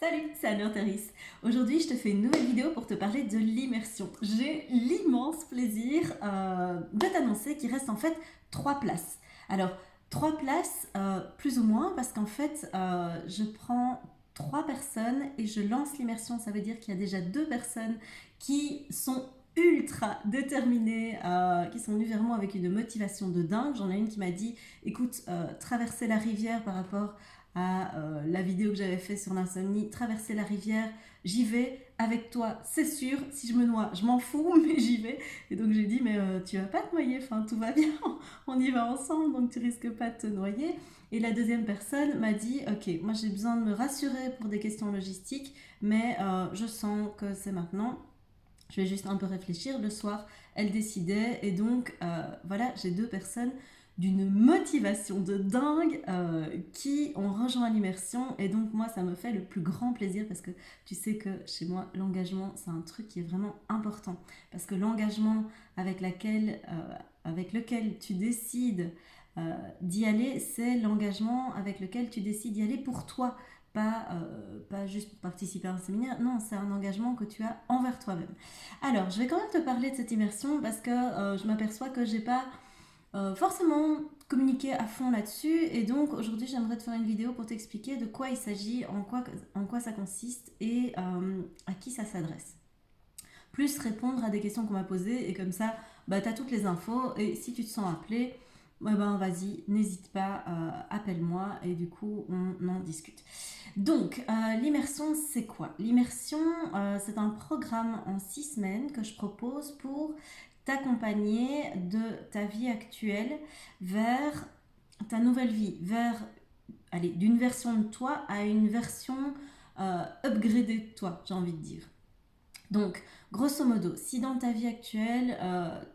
Salut, c'est Anne Terris. Aujourd'hui, je te fais une nouvelle vidéo pour te parler de l'immersion. J'ai l'immense plaisir de t'annoncer qu'il reste en fait 3 places. Alors, 3 places plus ou moins parce qu'en fait, je prends 3 personnes et je lance l'immersion. Ça veut dire qu'il y a déjà 2 personnes qui sont ultra déterminées, qui sont venues vers moi avec une motivation de dingue. J'en ai une qui m'a dit, écoute, traverser la rivière par rapport à la vidéo que j'avais fait sur l'insomnie, traverser la rivière, j'y vais avec toi, c'est sûr, si je me noie, je m'en fous, mais j'y vais. Et donc j'ai dit, mais tu vas pas te noyer, enfin tout va bien, on y va ensemble, donc tu risques pas de te noyer. Et la deuxième personne m'a dit, ok, moi j'ai besoin de me rassurer pour des questions logistiques, mais je sens que c'est maintenant. Je vais juste un peu réfléchir. Le soir, elle décidait. Et donc, voilà, j'ai 2 personnes d'une motivation de dingue qui ont rejoint l'immersion. Et donc, moi, ça me fait le plus grand plaisir parce que tu sais que chez moi, l'engagement, c'est un truc qui est vraiment important. Parce que l'engagement avec lequel tu décides d'y aller, c'est l'engagement avec lequel tu décides d'y aller pour toi. Pas juste pour participer à un séminaire, non, c'est un engagement que tu as envers toi-même. Alors, je vais quand même te parler de cette immersion parce que je m'aperçois que j'ai pas forcément communiqué à fond là-dessus et donc aujourd'hui j'aimerais te faire une vidéo pour t'expliquer de quoi il s'agit, en quoi ça consiste et à qui ça s'adresse. Plus répondre à des questions qu'on m'a posées et comme ça, bah, tu as toutes les infos et si tu te sens appelé, bah, ben, vas-y, n'hésite pas, appelle-moi et du coup on en discute. Donc, l'immersion, c'est quoi? L'immersion, c'est un programme en 6 semaines que je propose pour t'accompagner de ta vie actuelle vers ta nouvelle vie, vers, allez, d'une version de toi à une version upgradée de toi, j'ai envie de dire. Donc, grosso modo, si dans ta vie actuelle,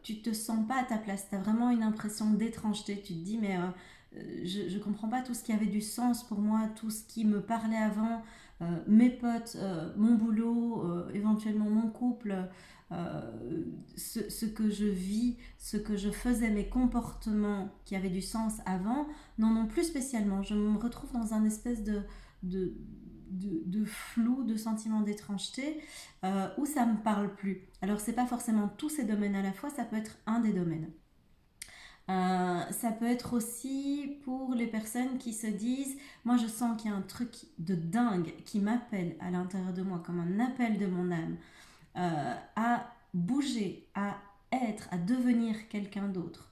tu te sens pas à ta place, tu as vraiment une impression d'étrangeté, tu te dis mais je comprends pas tout ce qui avait du sens pour moi, tout ce qui me parlait avant, mes potes, mon boulot, éventuellement mon couple, ce que je vis, ce que je faisais, mes comportements qui avaient du sens avant, n'en ont plus spécialement. Je me retrouve dans un espèce de, de flou, de sentiment d'étrangeté où ça me parle plus. Alors c'est pas forcément tous ces domaines à la fois, ça peut être un des domaines. Ça peut être aussi pour les personnes qui se disent, moi je sens qu'il y a un truc de dingue qui m'appelle à l'intérieur de moi, comme un appel de mon âme, à bouger, à être, à devenir quelqu'un d'autre.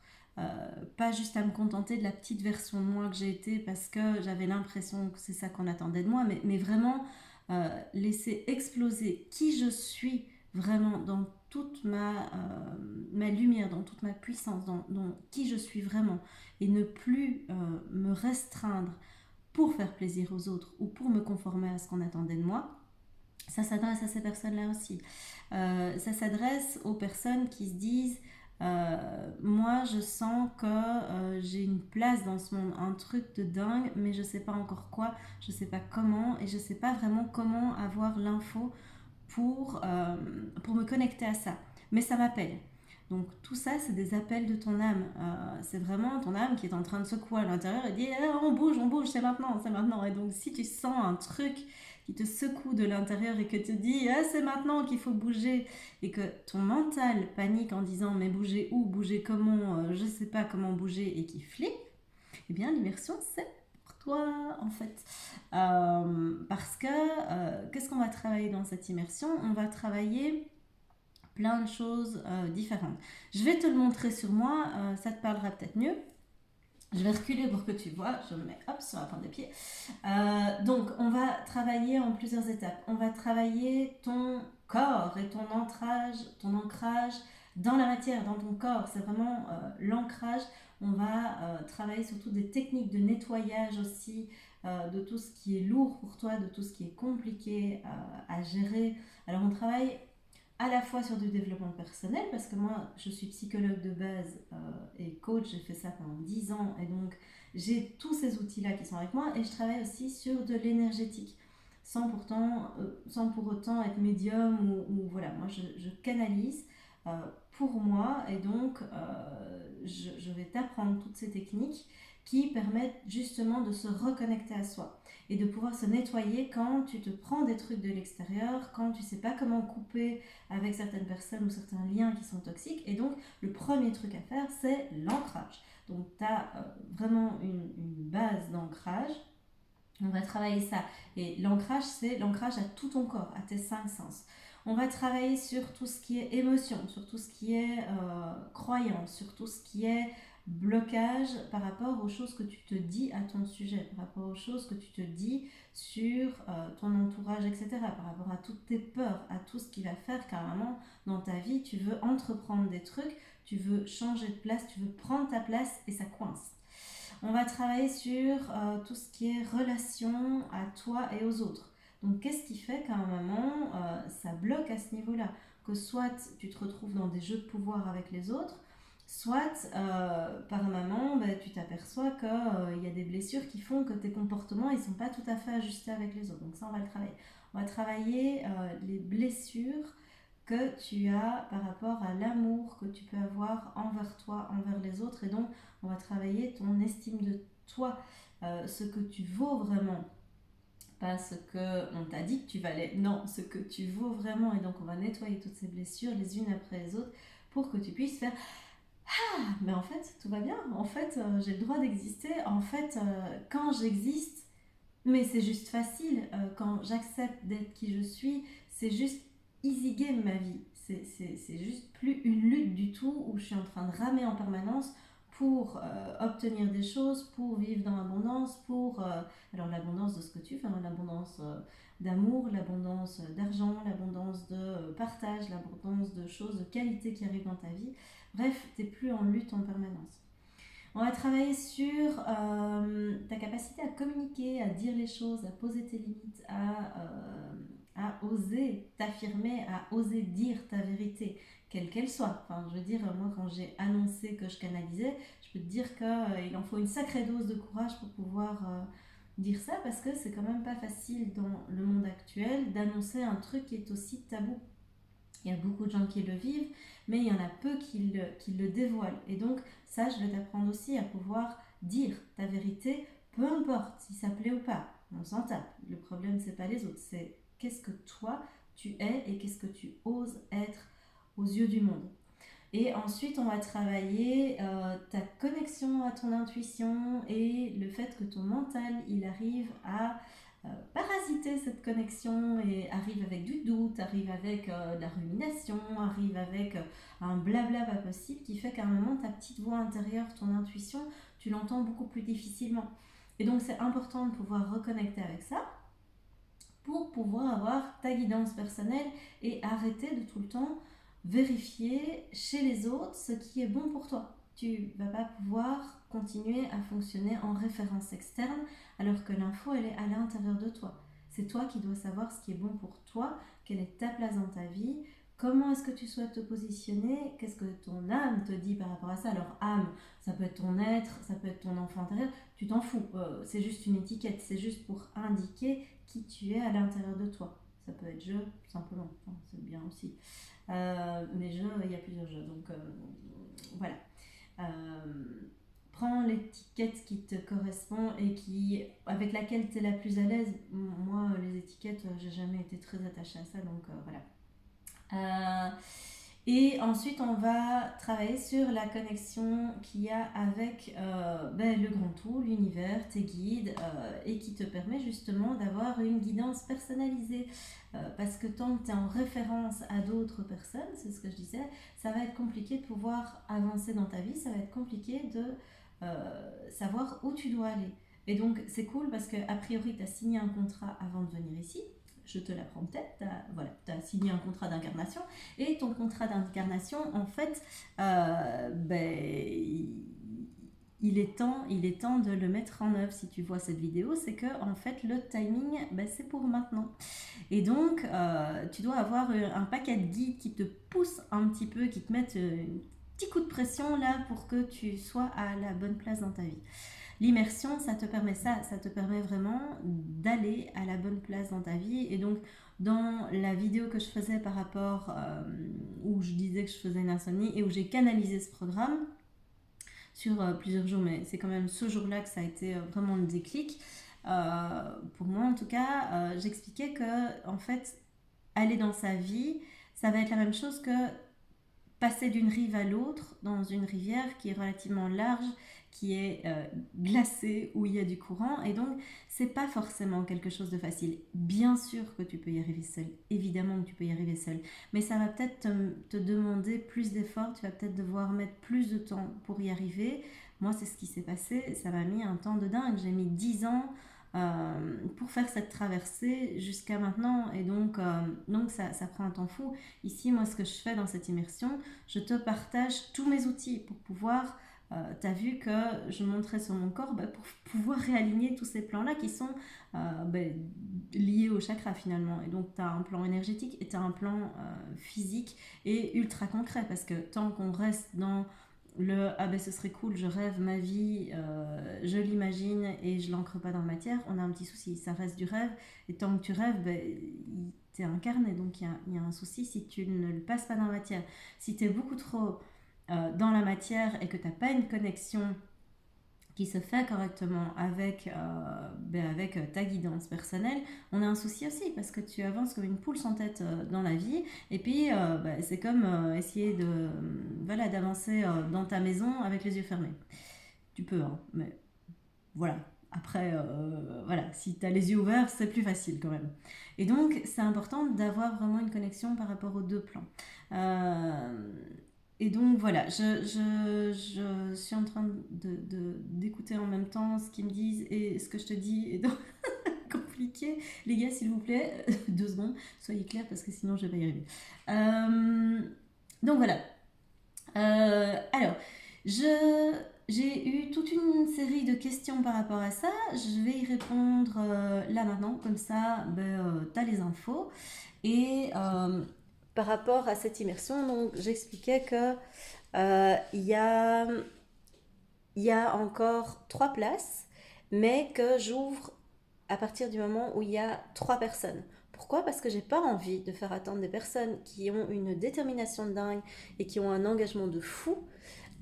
Pas juste à me contenter de la petite version de moi que j'ai été parce que j'avais l'impression que c'est ça qu'on attendait de moi, mais vraiment laisser exploser qui je suis vraiment dans toute ma lumière, dans toute ma puissance, dans qui je suis vraiment, et ne plus me restreindre pour faire plaisir aux autres ou pour me conformer à ce qu'on attendait de moi. Ça s'adresse à ces personnes-là aussi. Ça s'adresse aux personnes qui se disent moi je sens que j'ai une place dans ce monde, un truc de dingue, mais je sais pas encore quoi, je sais pas comment et je sais pas vraiment comment avoir l'info pour me connecter à ça. Mais ça m'appelle. Donc tout ça, c'est des appels de ton âme. C'est vraiment ton âme qui est en train de secouer à l'intérieur et dit on bouge, c'est maintenant, c'est maintenant. Et donc si tu sens un truc qui te secoue de l'intérieur et que te dit c'est maintenant qu'il faut bouger et que ton mental panique en disant mais bouger où, bouger comment, je sais pas comment bouger et qui flippe, eh bien l'immersion c'est pour toi en fait. Parce que qu'est-ce qu'on va travailler dans cette immersion? On va travailler plein de choses différentes. Je vais te le montrer sur moi, ça te parlera peut-être mieux. Je vais reculer pour que tu vois, je me mets hop sur la pointe des pieds. Donc on va travailler en plusieurs étapes. On va travailler ton corps et ton ancrage dans la matière, dans ton corps. C'est vraiment l'ancrage. On va travailler surtout des techniques de nettoyage aussi, de tout ce qui est lourd pour toi, de tout ce qui est compliqué à gérer. Alors on travaille à la fois sur du développement personnel, parce que moi je suis psychologue de base et coach, j'ai fait ça pendant 10 ans et donc j'ai tous ces outils-là qui sont avec moi et je travaille aussi sur de l'énergétique sans pour autant être médium ou voilà, moi je canalise pour moi et donc je vais t'apprendre toutes ces techniques qui permettent justement de se reconnecter à soi et de pouvoir se nettoyer quand tu te prends des trucs de l'extérieur, quand tu sais pas comment couper avec certaines personnes ou certains liens qui sont toxiques. Et donc, le premier truc à faire, c'est l'ancrage. Donc, tu as vraiment une base d'ancrage. On va travailler ça. Et l'ancrage, c'est l'ancrage à tout ton corps, à tes 5 sens. On va travailler sur tout ce qui est émotion, sur tout ce qui est croyance, sur tout ce qui est blocage par rapport aux choses que tu te dis à ton sujet, par rapport aux choses que tu te dis sur ton entourage, etc. Par rapport à toutes tes peurs, à tout ce qui va faire qu'à un moment dans ta vie, tu veux entreprendre des trucs, tu veux changer de place, tu veux prendre ta place et ça coince. On va travailler sur tout ce qui est relation à toi et aux autres. Donc, qu'est-ce qui fait qu'à un moment, ça bloque à ce niveau-là? Que soit tu te retrouves dans des jeux de pouvoir avec les autres, soit par un moment, tu t'aperçois qu'il y a des blessures qui font que tes comportements ne sont pas tout à fait ajustés avec les autres. Donc ça, on va le travailler. On va travailler les blessures que tu as par rapport à l'amour que tu peux avoir envers toi, envers les autres. Et donc, on va travailler ton estime de toi, ce que tu vaux vraiment. Pas ce qu'on t'a dit que tu valais, non, ce que tu vaux vraiment. Et donc, on va nettoyer toutes ces blessures les unes après les autres pour que tu puisses faire ah, mais en fait, tout va bien. En fait, j'ai le droit d'exister. En fait, quand j'existe, mais c'est juste facile. Quand j'accepte d'être qui je suis, c'est juste easy game ma vie. C'est juste plus une lutte du tout où je suis en train de ramer en permanence pour obtenir des choses, pour vivre dans l'abondance, pour alors l'abondance de ce que tu fais, hein, l'abondance d'amour, l'abondance d'argent, l'abondance de partage, l'abondance de choses de qualité qui arrivent dans ta vie. Bref, tu n'es plus en lutte en permanence. On va travailler sur ta capacité à communiquer, à dire les choses, à poser tes limites, à oser t'affirmer, à oser dire ta vérité, quelle qu'elle soit. Enfin, je veux dire, moi, quand j'ai annoncé que je canalisais, je peux te dire qu'il en faut une sacrée dose de courage pour pouvoir dire ça, parce que c'est quand même pas facile dans le monde actuel d'annoncer un truc qui est aussi tabou. Il y a beaucoup de gens qui le vivent, mais il y en a peu qui le dévoilent. Et donc, ça, je vais t'apprendre aussi à pouvoir dire ta vérité, peu importe si ça plaît ou pas. On s'en tape. Le problème, c'est pas les autres, c'est qu'est-ce que toi, tu es et qu'est-ce que tu oses être aux yeux du monde. Et ensuite, on va travailler ta connexion à ton intuition et le fait que ton mental, il arrive à parasiter cette connexion et arrive avec du doute, arrive avec de la rumination, arrive avec un blabla pas possible qui fait qu'à un moment, ta petite voix intérieure, ton intuition, tu l'entends beaucoup plus difficilement. Et donc, c'est important de pouvoir reconnecter avec ça pour pouvoir avoir ta guidance personnelle et arrêter de tout le temps vérifier chez les autres ce qui est bon pour toi. Tu vas pas pouvoir continuer à fonctionner en référence externe alors que l'info elle est à l'intérieur de toi. C'est toi qui dois savoir ce qui est bon pour toi, quelle est ta place dans ta vie, comment est-ce que tu souhaites te positionner, qu'est-ce que ton âme te dit par rapport à ça. Alors âme, ça peut être ton être, ça peut être ton enfant intérieur, tu t'en fous, c'est juste une étiquette, c'est juste pour indiquer qui tu es à l'intérieur de toi. Ça peut être je, tout simplement, enfin, c'est bien aussi. Mais jeux, il y a plusieurs jeux, donc voilà. Prends l'étiquette qui te correspond et avec laquelle tu es la plus à l'aise. Moi, les étiquettes, j'ai jamais été très attachée à ça, donc voilà. Et ensuite, on va travailler sur la connexion qu'il y a avec le grand tout, l'univers, tes guides, et qui te permet justement d'avoir une guidance personnalisée. Parce que tant que tu es en référence à d'autres personnes, c'est ce que je disais, ça va être compliqué de pouvoir avancer dans ta vie, ça va être compliqué de savoir où tu dois aller. Et donc, c'est cool parce qu'a priori, tu as signé un contrat avant de venir ici. Je te l'apprends peut-être, tu as signé un contrat d'incarnation et ton contrat d'incarnation, en fait, il est temps de le mettre en œuvre. Si tu vois cette vidéo, c'est que en fait, le timing, c'est pour maintenant. Et donc, tu dois avoir un paquet de guides qui te poussent un petit peu, qui te mettent un petit coup de pression là pour que tu sois à la bonne place dans ta vie. L'immersion, ça te permet vraiment d'aller à la bonne place dans ta vie. Et donc, dans la vidéo que je faisais par rapport, où je disais que je faisais une insomnie et où j'ai canalisé ce programme, sur plusieurs jours, mais c'est quand même ce jour-là que ça a été vraiment le déclic. Pour moi en tout cas, j'expliquais que en fait, aller dans sa vie, ça va être la même chose que passer d'une rive à l'autre dans une rivière qui est relativement large, qui est glacée, où il y a du courant, et donc c'est pas forcément quelque chose de facile. Bien sûr que tu peux y arriver seul, évidemment que tu peux y arriver seul, mais ça va peut-être te demander plus d'efforts, tu vas peut-être devoir mettre plus de temps pour y arriver. Moi, c'est ce qui s'est passé, ça m'a mis un temps de dingue, j'ai mis 10 ans pour faire cette traversée jusqu'à maintenant, et donc ça prend un temps fou. Ici, moi, ce que je fais dans cette immersion, je te partage tous mes outils pour pouvoir, tu as vu que je montrais sur mon corps, pour pouvoir réaligner tous ces plans-là qui sont liés au chakra finalement. Et donc, tu as un plan énergétique et tu as un plan physique et ultra concret, parce que tant qu'on reste dans le ah ben ce serait cool, je rêve ma vie, je l'imagine et je l'ancre pas dans la matière, on a un petit souci, ça reste du rêve, et tant que tu rêves, t'es incarné, donc il y a un souci si tu ne le passes pas dans la matière. Si tu es beaucoup trop dans la matière et que tu n'as pas une connexion qui se fait correctement avec ta guidance personnelle, on a un souci aussi parce que tu avances comme une poule sans tête dans la vie, et puis c'est comme essayer d'avancer dans ta maison avec les yeux fermés. Tu peux, hein, mais voilà. Après, voilà, si tu as les yeux ouverts, c'est plus facile quand même. Et donc, c'est important d'avoir vraiment une connexion par rapport aux deux plans. Et donc voilà, je suis en train d'écouter en même temps ce qu'ils me disent et ce que je te dis est donc compliqué. Les gars, s'il vous plaît, 2 secondes, soyez clairs parce que sinon je vais pas y arriver. Donc voilà. Alors, j'ai eu toute une série de questions par rapport à ça. Je vais y répondre là maintenant, comme ça, tu as les infos. Et par rapport à cette immersion, donc j'expliquais que il y a encore 3 places, mais que j'ouvre à partir du moment où il y a 3 personnes. Pourquoi? Parce que j'ai pas envie de faire attendre des personnes qui ont une détermination de dingue et qui ont un engagement de fou,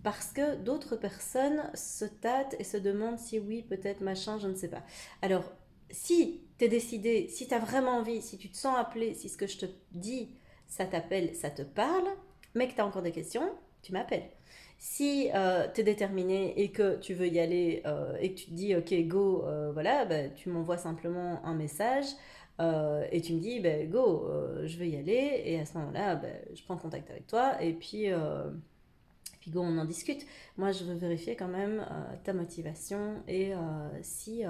parce que d'autres personnes se tâtent et se demandent si oui, peut-être machin, je ne sais pas. Alors, si tu es décidé, si tu as vraiment envie, si tu te sens appelé, si ce que je te dis, ça t'appelle, ça te parle, mais que tu as encore des questions, tu m'appelles. Si tu es déterminé et que tu veux y aller et que tu te dis ok go, voilà, tu m'envoies simplement un message et tu me dis go, je veux y aller, et à ce moment-là je prends contact avec toi et puis go, on en discute. Moi, je veux vérifier quand même ta motivation et si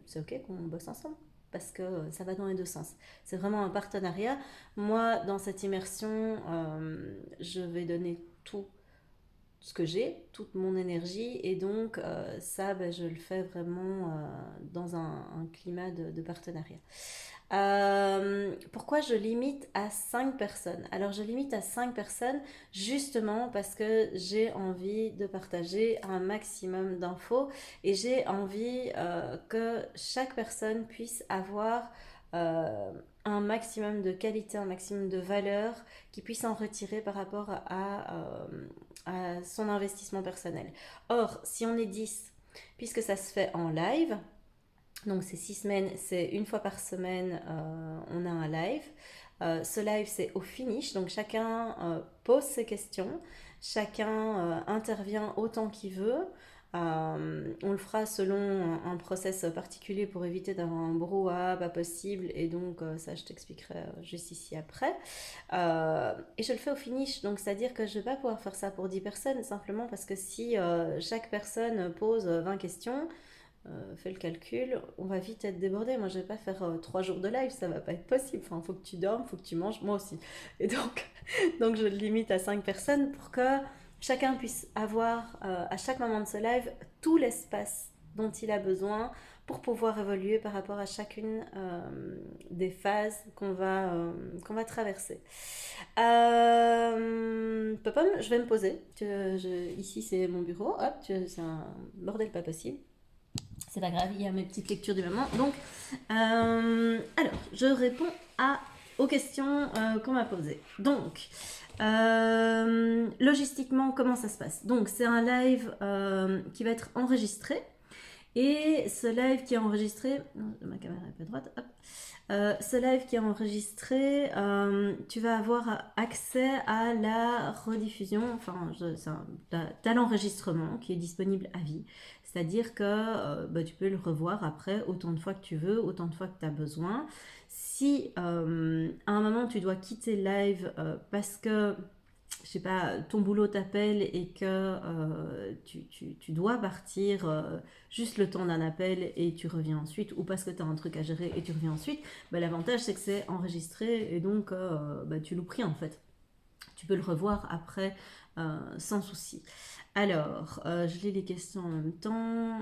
c'est ok qu'on bosse ensemble. Parce que ça va dans les deux sens. C'est vraiment un partenariat. Moi, dans cette immersion, je vais donner tout ce que j'ai, toute mon énergie, et donc ça, je le fais vraiment dans un climat de partenariat. Pourquoi je limite à 5 personnes? Alors je limite à 5 personnes justement parce que j'ai envie de partager un maximum d'infos et j'ai envie que chaque personne puisse avoir un maximum de qualité, un maximum de valeur, qui puisse en retirer par rapport à son investissement personnel. Or, si on est 10, puisque ça se fait en live, donc c'est 6 semaines, c'est une fois par semaine, on a un live. Ce live, c'est au finish, donc chacun pose ses questions, chacun intervient autant qu'il veut. On le fera selon un process particulier pour éviter d'avoir un brouhaha pas possible, et donc ça je t'expliquerai juste ici après. Et je le fais au finish, donc c'est à dire que je ne vais pas pouvoir faire ça pour 10 personnes, simplement parce que si chaque personne pose 20 questions, fais le calcul, on va vite être débordé. Moi je vais pas faire 3 jours de live, ça va pas être possible. Enfin, faut que tu dormes, faut que tu manges, moi aussi. Et donc je le limite à 5 personnes pour que chacun puisse avoir à chaque moment de ce live tout l'espace dont il a besoin pour pouvoir évoluer par rapport à chacune des phases qu'on va traverser. Popom, je vais me poser. Ici c'est mon bureau, hop, c'est un bordel pas possible. C'est pas grave, il y a mes petites lectures du moment. Donc, alors, je réponds aux questions qu'on m'a posées. Donc, Logistiquement, comment ça se passe? Donc, c'est un live qui va être enregistré. Et ce live qui est enregistré, non, ma caméra est pas droite, hop. Ce live qui est enregistré, tu vas avoir accès à la rediffusion, enfin, t'as l'enregistrement qui est disponible à vie. C'est-à-dire que tu peux le revoir après autant de fois que tu veux, autant de fois que tu as besoin. Si à un moment tu dois quitter le live parce que je sais pas, ton boulot t'appelle et que tu dois partir juste le temps d'un appel et tu reviens ensuite, ou parce que tu as un truc à gérer et tu reviens ensuite, l'avantage c'est que c'est enregistré et donc tu loues rien en fait. Tu peux le revoir après sans souci. Alors, je lis les questions en même temps.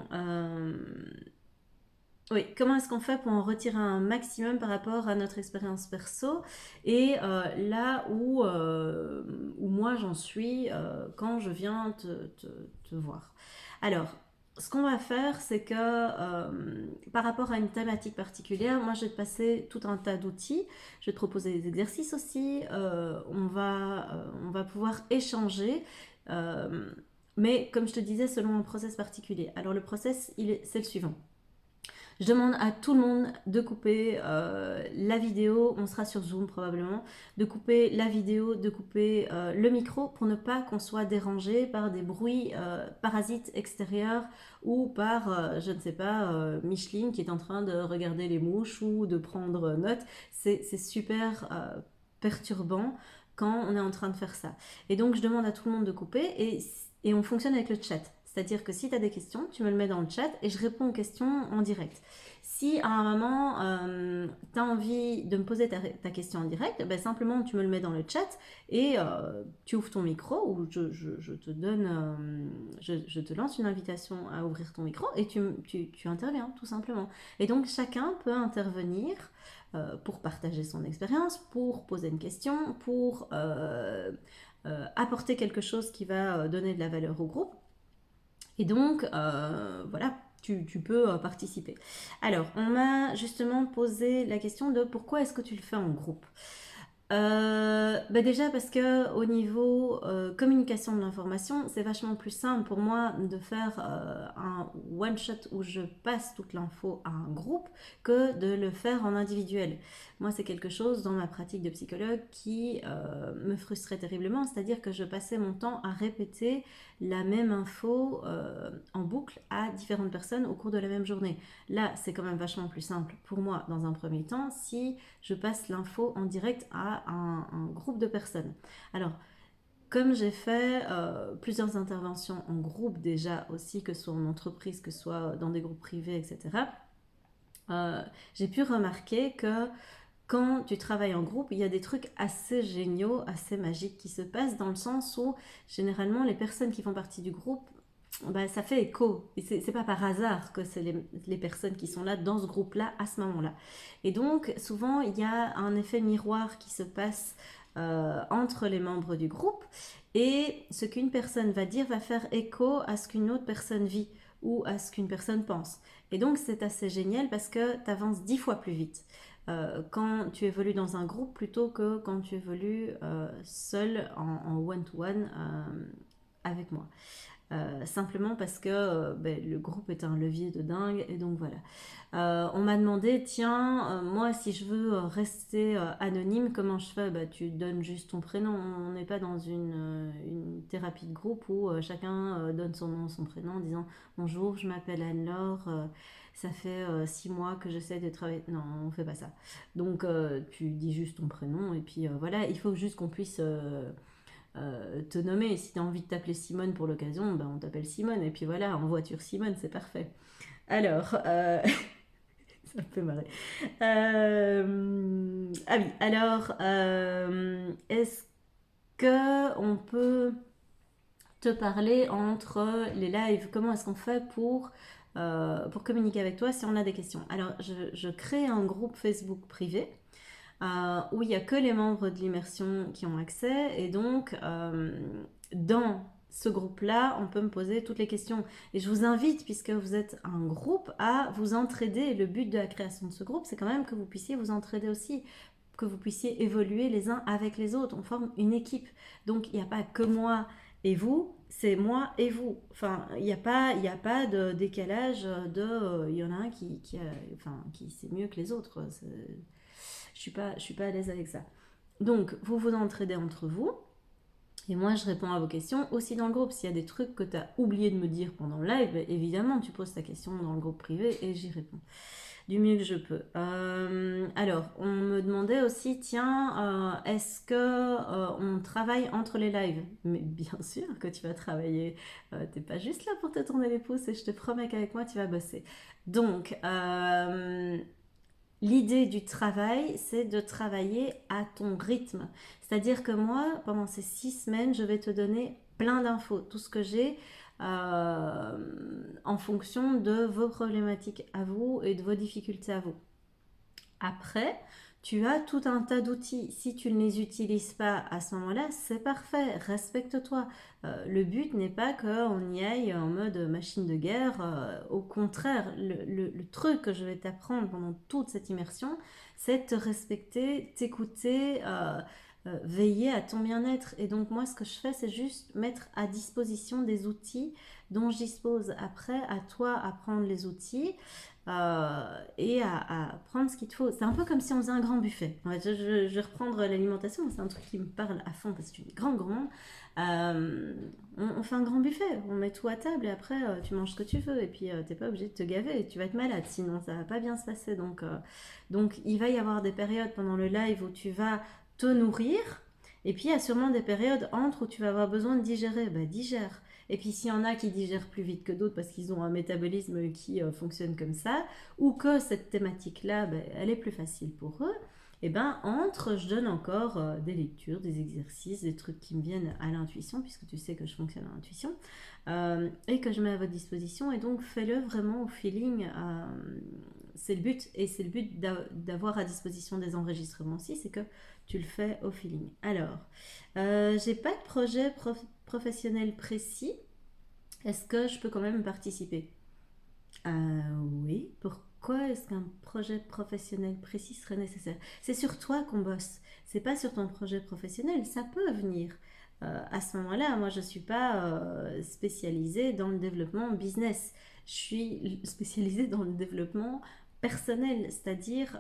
Oui, comment est-ce qu'on fait pour en retirer un maximum par rapport à notre expérience perso et là où moi j'en suis quand je viens te voir. Alors, ce qu'on va faire, c'est que par rapport à une thématique particulière, moi je vais te passer tout un tas d'outils, je vais te proposer des exercices aussi, on va pouvoir échanger. Mais comme je te disais, selon un process particulier. Alors le process, c'est le suivant. Je demande à tout le monde de couper la vidéo, on sera sur Zoom probablement, de couper la vidéo, de couper le micro pour ne pas qu'on soit dérangé par des bruits parasites extérieurs ou par, je ne sais pas, Micheline qui est en train de regarder les mouches ou de prendre note. C'est super perturbant quand on est en train de faire ça. Et donc je demande à tout le monde de couper et on fonctionne avec le chat. C'est-à-dire que si tu as des questions, tu me le mets dans le chat et je réponds aux questions en direct. Si à un moment, tu as envie de me poser ta question en direct, simplement tu me le mets dans le chat et tu ouvres ton micro ou je te donne, je te lance une invitation à ouvrir ton micro et tu interviens tout simplement. Et donc chacun peut intervenir pour partager son expérience, pour poser une question, pour apporter quelque chose qui va donner de la valeur au groupe. Et donc, voilà, tu peux participer. Alors, on m'a justement posé la question de pourquoi est-ce que tu le fais en groupe. Déjà parce que au niveau communication de l'information, c'est vachement plus simple pour moi de faire un one shot où je passe toute l'info à un groupe que de le faire en individuel. Moi, c'est quelque chose dans ma pratique de psychologue qui me frustrait terriblement, c'est-à-dire que je passais mon temps à répéter la même info en boucle à différentes personnes au cours de la même journée. Là, c'est quand même vachement plus simple pour moi dans un premier temps si je passe l'info en direct à un groupe de personnes. Alors, comme j'ai fait plusieurs interventions en groupe déjà aussi, que ce soit en entreprise, que ce soit dans des groupes privés, etc., j'ai pu remarquer que quand tu travailles en groupe, il y a des trucs assez géniaux, assez magiques qui se passent dans le sens où généralement les personnes qui font partie du groupe, ça fait écho. Et c'est pas par hasard que c'est les personnes qui sont là dans ce groupe-là à ce moment-là. Et donc souvent il y a un effet miroir qui se passe entre les membres du groupe et ce qu'une personne va dire va faire écho à ce qu'une autre personne vit ou à ce qu'une personne pense. Et donc c'est assez génial parce que tu avances 10 fois plus vite quand tu évolues dans un groupe plutôt que quand tu évolues seul en one-to-one avec moi. Simplement parce que le groupe est un levier de dingue et donc voilà. On m'a demandé, tiens, moi si je veux rester anonyme, comment je fais? Tu donnes juste ton prénom. On n'est pas dans une thérapie de groupe où chacun donne son nom, son prénom en disant bonjour, je m'appelle Anne-Laure, ça fait 6 mois que j'essaie de travailler. Non, on fait pas ça. Donc tu dis juste ton prénom et puis voilà, il faut juste qu'on puisse te nommer. Si tu as envie de t'appeler Simone pour l'occasion, on t'appelle Simone. Et puis voilà, en voiture Simone, c'est parfait. Alors, ça me fait marrer. Ah oui, alors, est-ce que on peut te parler entre les lives? Comment est-ce qu'on fait pour communiquer avec toi si on a des questions? Alors, je crée un groupe Facebook privé où il n'y a que les membres de l'immersion qui ont accès. Et donc, dans ce groupe-là, on peut me poser toutes les questions. Et je vous invite, puisque vous êtes un groupe, à vous entraider. Et le but de la création de ce groupe, c'est quand même que vous puissiez vous entraider aussi. que vous puissiez évoluer les uns avec les autres. On forme une équipe. Donc, il n'y a pas que moi et vous, c'est moi et vous. Enfin, il n'y a pas de décalage il y en a un qui sait mieux que les autres. Je suis pas à l'aise avec ça. Donc, vous vous entraidez entre vous. Et moi, je réponds à vos questions aussi dans le groupe. S'il y a des trucs que tu as oublié de me dire pendant le live, évidemment, tu poses ta question dans le groupe privé et j'y réponds du mieux que je peux. Alors, on me demandait aussi, tiens, est-ce que on travaille entre les lives? Mais bien sûr que tu vas travailler. T'es pas juste là pour te tourner les pouces et je te promets qu'avec moi, tu vas bosser. Donc, l'idée du travail, c'est de travailler à ton rythme. C'est-à-dire que moi, pendant ces 6 semaines, je vais te donner plein d'infos, tout ce que j'ai en fonction de vos problématiques à vous et de vos difficultés à vous. Après, tu as tout un tas d'outils. Si tu ne les utilises pas à ce moment-là, c'est parfait, respecte-toi. Le but n'est pas qu'on y aille en mode machine de guerre. Au contraire, le truc que je vais t'apprendre pendant toute cette immersion, c'est de te respecter, t'écouter, veiller à ton bien-être. Et donc moi, ce que je fais, c'est juste mettre à disposition des outils dont je dispose. Après, à toi à prendre les outils et à prendre ce qu'il te faut. C'est un peu comme si on faisait un grand buffet. En fait, je vais reprendre l'alimentation, c'est un truc qui me parle à fond parce que je suis une grande gourmande. On fait un grand buffet, on met tout à table et après tu manges ce que tu veux et puis t'es pas obligé de te gaver, tu vas être malade sinon ça va pas bien se passer. Donc il va y avoir des périodes pendant le live où tu vas te nourrir et puis il y a sûrement des périodes entre où tu vas avoir besoin de digérer. Bah digère. Et puis s'il y en a qui digèrent plus vite que d'autres parce qu'ils ont un métabolisme qui fonctionne comme ça, ou que cette thématique-là, ben, elle est plus facile pour eux, et ben entre, je donne encore des lectures, des exercices, des trucs qui me viennent à l'intuition, puisque tu sais que je fonctionne à l'intuition, et que je mets à votre disposition. Et donc fais-le vraiment au feeling. C'est le but, et c'est le but d'avoir à disposition des enregistrements aussi, c'est que tu le fais au feeling. Alors, j'ai pas de projet professionnel précis. Est-ce que je peux quand même participer? Oui. Pourquoi est-ce qu'un projet professionnel précis serait nécessaire? C'est sur toi qu'on bosse. C'est pas sur ton projet professionnel. Ça peut venir. À ce moment-là, moi, je suis pas spécialisée dans le développement business. Je suis spécialisée dans le développement personnel, c'est-à-dire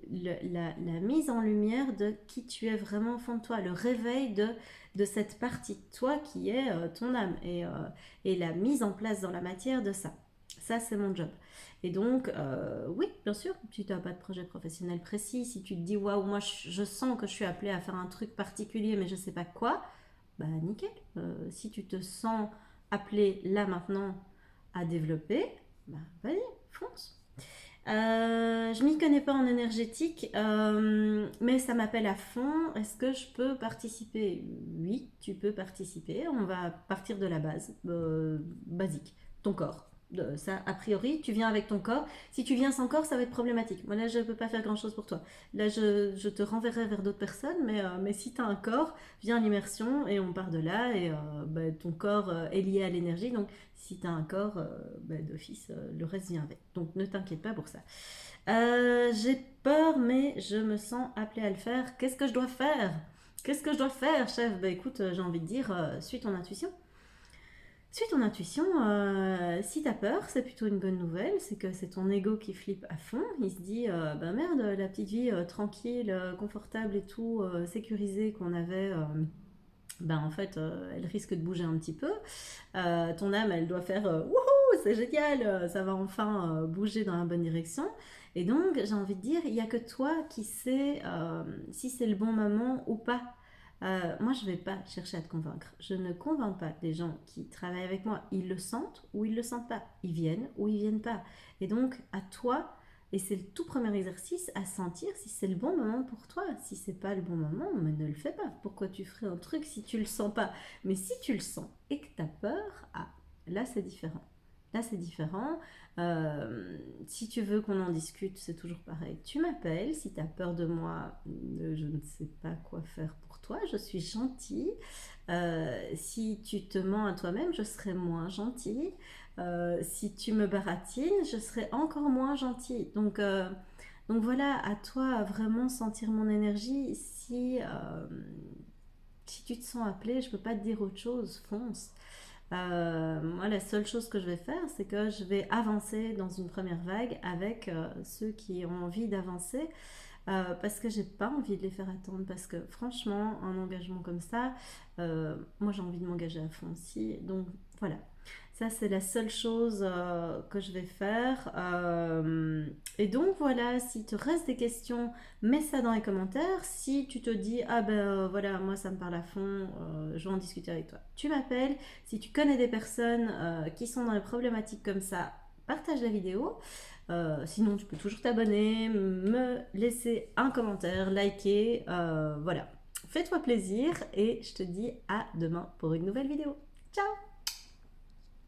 la mise en lumière de qui tu es vraiment au fond de toi, le réveil de cette partie de toi qui est ton âme et la mise en place dans la matière de ça. Ça, c'est mon job. Et donc, oui, bien sûr, si tu n'as pas de projet professionnel précis, si tu te dis, waouh, moi, je sens que je suis appelée à faire un truc particulier, mais je ne sais pas quoi, bah, nickel. Si tu te sens appelé là, maintenant, à développer, bah, vas-y, fonce. Je m'y connais pas en énergétique, mais ça m'appelle à fond. Est-ce que je peux participer? Oui, tu peux participer. On va partir de la base, basique, ton corps. Ça, a priori, tu viens avec ton corps. Si tu viens sans corps, ça va être problématique. Moi, là, je ne peux pas faire grand-chose pour toi. Là, je te renverrai vers d'autres personnes, mais si tu as un corps, viens à l'immersion et on part de là. Et bah, ton corps est lié à l'énergie, donc si tu as un corps, bah, d'office, le reste vient avec. Donc ne t'inquiète pas pour ça. J'ai peur, mais je me sens appelée à le faire. Qu'est-ce que je dois faire? Qu'est-ce que je dois faire, chef? Bah écoute, j'ai envie de dire, suis ton intuition. Suis ton intuition, si t'as peur, c'est plutôt une bonne nouvelle, c'est que c'est ton ego qui flippe à fond, il se dit, bah merde, la petite vie tranquille, confortable et tout, sécurisée qu'on avait, ben en fait, elle risque de bouger un petit peu. Ton âme, elle doit faire wouhou, c'est génial, ça va enfin bouger dans la bonne direction. Et donc, j'ai envie de dire, il n'y a que toi qui sais si c'est le bon moment ou pas. Moi, je ne vais pas chercher à te convaincre. Je ne convainc pas des gens qui travaillent avec moi. Ils le sentent ou ils ne le sentent pas. Ils viennent ou ils ne viennent pas. Et donc, à toi, et c'est le tout premier exercice, à sentir si c'est le bon moment pour toi. Si c'est pas le bon moment, mais ne le fais pas. Pourquoi tu ferais un truc si tu le sens pas? Mais si tu le sens et que tu as peur, ah, là c'est différent. Là c'est différent. Si tu veux qu'on en discute, c'est toujours pareil. Tu m'appelles. Si tu as peur de moi, je ne sais pas quoi faire pour toi. Je suis gentille. Si tu te mens à toi-même, je serai moins gentille. Si tu me baratines, je serai encore moins gentille. Donc, Donc voilà, à toi à vraiment sentir mon énergie. Si tu te sens appelé, je peux pas te dire autre chose, fonce. Moi, la seule chose que je vais faire, c'est que je vais avancer dans une première vague avec ceux qui ont envie d'avancer, parce que j'ai pas envie de les faire attendre. Parce que franchement, un engagement comme ça, moi j'ai envie de m'engager à fond aussi. Donc voilà, ça c'est la seule chose que je vais faire. Et donc voilà, si te reste des questions, mets ça dans les commentaires. Si tu te dis, ah ben voilà, moi ça me parle à fond, je vais en discuter avec toi, tu m'appelles. Si tu connais des personnes qui sont dans des problématiques comme ça, partage la vidéo. Sinon, tu peux toujours t'abonner, me laisser un commentaire, liker. Voilà. Fais-toi plaisir et je te dis à demain pour une nouvelle vidéo. Ciao!